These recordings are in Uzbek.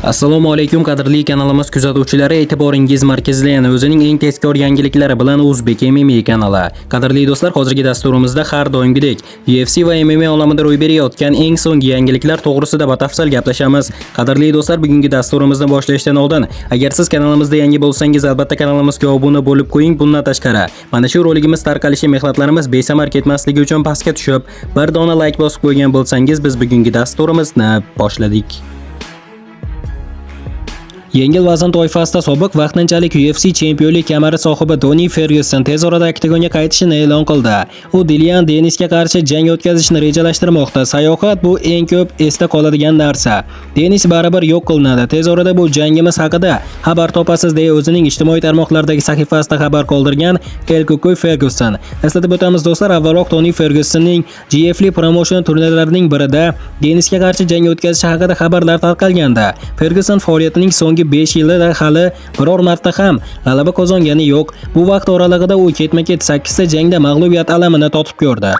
Assalomu alaykum qadrli kanalimiz kuzatuvchilari, e'tiboringiz markazida o'zining eng tezkor yangiliklari bilan O'zbek MMA kanali. Qadrli do'stlar, hozirgi dasturimizda har doimgidek UFC va MMA olamida ro'y berayotgan eng so'nggi yangiliklar to'g'risida batafsil gaplashamiz. Qadrli do'stlar, bugungi dasturimizni boshlashdan oldin, agar siz kanalimizda yangi bo'lsangiz, albatta kanalimizga obuna bo'lib qo'ying. Bundan tashqari, mana shu roligimiz tarqalishi mehnatlarimiz besamar ketmasligi uchun pastga tushib, bir dona like bosib qo'ygan bo'lsangiz, biz bugungi dasturimizni boshladik. Yengil vazn toifasida sobiq vaqtinchalik UFC chempionlik kamari sohibi Toni Fergyuson tez orada oktagonga qaytishini e'lon qildi. U Dillian Denisga qarshi jang o'tkazishni rejalashtirmoqda. Sayohat bu eng ko'p esda qoladigan narsa. Denis baribir yo'q qilinadi. Tez orada bu jangimiz haqida xabar topasiz deya o'zining ijtimoiy tarmoqlardagi sahifasida xabar qoldirgan Elkukoy Fergyuson. Eslatib o'tamiz do'stlar, avvalroq Toni Fergyusonning GFL promotion turnirlarining birida Denisga qarshi jang o'tkazishi haqida xabarlar tarqalgandi. Fergyuson faoliyatining so'nggi 5 yilda hali biror marta ham g'alaba qozongani yo'q. Bu vaqt oralig'ida u ketma-ket 8 ta jangda mag'lubiyat alamini totib ko'rdi.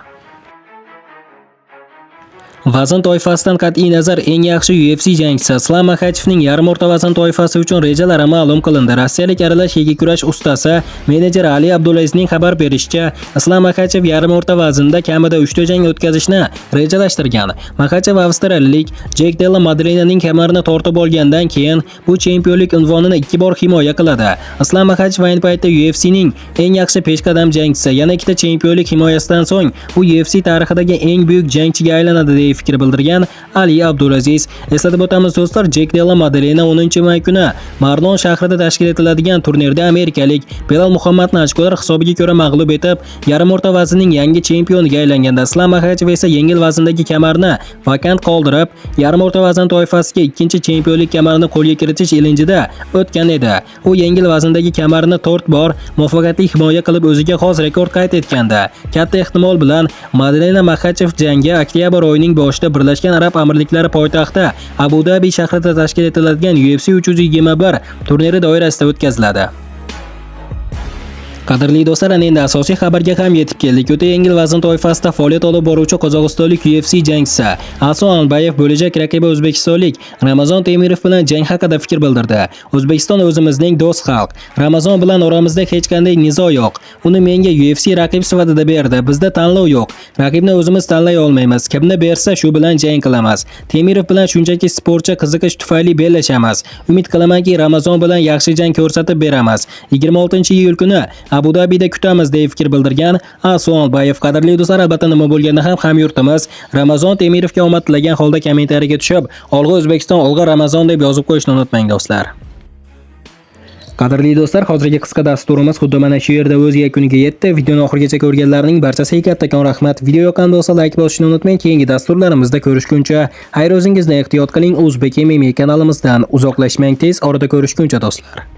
Vazn toifasidan qat'iy nazar eng yaxshi UFC jangchisi Islam Makhachevning yarim o'rta vazn toifasi uchun rejalari ma'lum qilindi. Rossiyalik aralash yengil kurash ustasi menejeri Ali Abdulazizning xabar berishicha, Islam Makhachev yarim o'rta vaznda kamida 3 ta jang o'tkazishni rejalashtirgan. Makhachev avstraliyalik Jack Della Madalenaning kamarini tortib olgandan keyin bu chempionlik unvonini 2 bor himoya qiladi. Islam Makhachev ayni paytda UFCning eng yaxshi peshqadam jangchisi. Yana ikkita chempionlik himoyasidan so'ng u UFC tarixidagi eng buyuk jangchiga aylanadi deya fikr bildirgan Ali Abdulaziz. Eslatib o'tamiz do'stlar, Jack Della Madalena 10-may kuni Marlon shahrida tashkil etiladigan turnirda amerikalik Belal Muhammadni ochkolar hisobiga ko'ra mag'lub etib, yarim o'rta vaznning yangi chempioniga aylanganda, Islam Makhachev esa yengil vazndagi kamarni vakant qoldirib, yarim o'rta vazn toifasiga ikkinchi chempionlik kamarini qo'lga kiritish ilinjida o'tgan edi. U yengil vazndagi kamarini 4 bor muvaffaqiyatli himoya qilib o'ziga xos rekord qayd etgandi. Katta ehtimol bilan Madalena Makhachev jangi oktyabr oyining boshida Birlashgan Arab Amirliklari poytaxti Abu Dhabi shahrida tashkil etiladigan UFC 321 turniri doirasida o'tkaziladi. Qadrli do'stlar, endi asosiy xabarga ham yetib keldik. O'ta yengil vazn toifasida faoliyat olib boruvchi qozog'istonlik UFC jangchisi Aso Albayev bo'lajak raqibi o'zbekistonlik Ramazon Temirov bilan jang haqida fikr bildirdi. O'zbekiston o'zimizning do'st xalq. Ramazon bilan oramizda hech qanday nizo yo'q. Uni menga UFC raqib sifatida berdi. Bizda tanlov yo'q. Raqibni o'zimiz tanlay olmaymiz. Kimni bersa shu bilan jang qilamiz. Temirov bilan shunchaki sportcha qiziqish tufayli bellashamiz. Umid qilamanki, Ramazon bilan yaxshi jang ko'rsatib beramiz. 26-iyul kuni Abu Dhabida kutamiz deya fikr bildirgan Aso Albayev. Qadrli do'stlar, albatta nima bo'lganda ham hamyurtimiz Ramazon Temirovga omad tilagan holda kommentariyaga tushib, "Olg'a O'zbekiston, olg'a Ramazon" deb yozib qo'yishni unutmang do'stlar. Qadrli do'stlar, hozirgi qisqa dasturimiz xuddi mana shu yerda o'z yakuniga yetdi. Videoni oxirigacha ko'rganlarning barchasiga kattakon rahmat. Video yoqqan bo'lsa like bosishni unutmang. Keyingi dasturlarimizda ko'rishguncha xayr, o'zingizni ehtiyot qiling. O'zbek MMA kanalimizdan uzoqlashmang. Tez orada ko'rishguncha do'stlar.